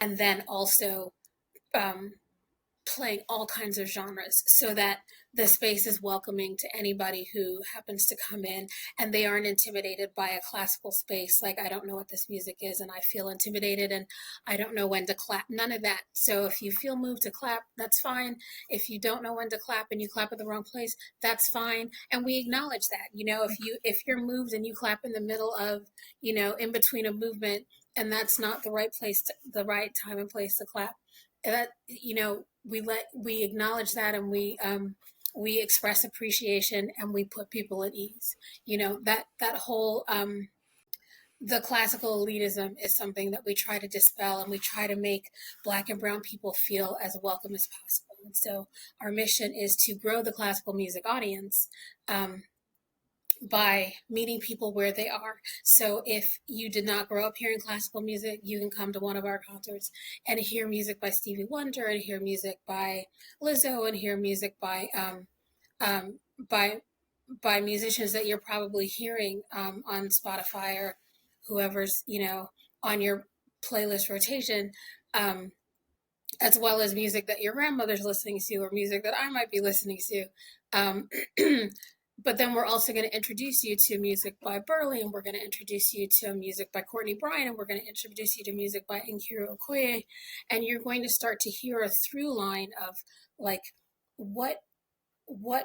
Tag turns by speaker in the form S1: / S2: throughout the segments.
S1: and then also um, playing all kinds of genres so that the space is welcoming to anybody who happens to come in, and they aren't intimidated by a classical space like, I don't know what this music is and I feel intimidated and I don't know when to clap. None of that. So if you feel moved to clap, that's fine. If you don't know when to clap and you clap at the wrong place, that's fine. And we acknowledge that. If you're moved and you clap in the middle of, in between a movement, and that's not the right place the right time and place to clap, that, we acknowledge that, and we express appreciation, and we put people at ease. That whole the classical elitism is something that we try to dispel, and we try to make Black and brown people feel as welcome as possible. And so our mission is to grow the classical music audience, by meeting people where they are. So if you did not grow up hearing classical music, you can come to one of our concerts and hear music by Stevie Wonder, and hear music by Lizzo, and hear music um, by by musicians that you're probably hearing on Spotify, or whoever's on your playlist rotation, um, as well as music that your grandmother's listening to, or music that I might be listening to. Um, but then we're also going to introduce you to music by Burley, and we're going to introduce you to music by Courtney Bryan, and we're going to introduce you to music by Nkiru Okoye, and you're going to start to hear a through line of, like, what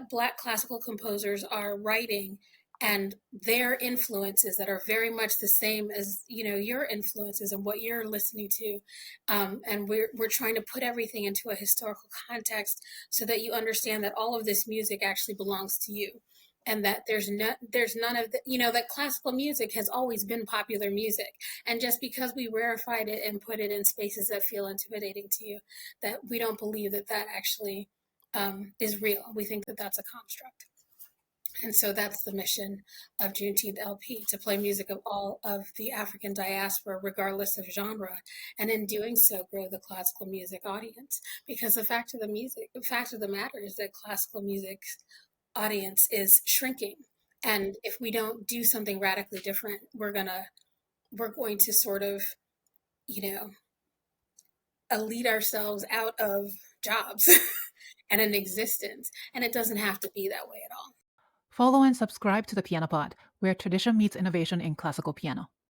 S1: Black classical composers are writing, and their influences that are very much the same as your influences and what you're listening to, and we're trying to put everything into a historical context so that you understand that all of this music actually belongs to you, and that there's none of the, that classical music has always been popular music, and just because we rarefied it and put it in spaces that feel intimidating to you, that we don't believe that actually is real. We think that that's a construct. And so that's the mission of Juneteenth LP, to play music of all of the African diaspora, regardless of genre, and in doing so, grow the classical music audience. Because the fact of the matter is that classical music audience is shrinking, and if we don't do something radically different, we're going to sort of, you know, elite ourselves out of jobs and an existence, and it doesn't have to be that way at all.
S2: Follow and subscribe to the Piano Pod, where tradition meets innovation in classical piano.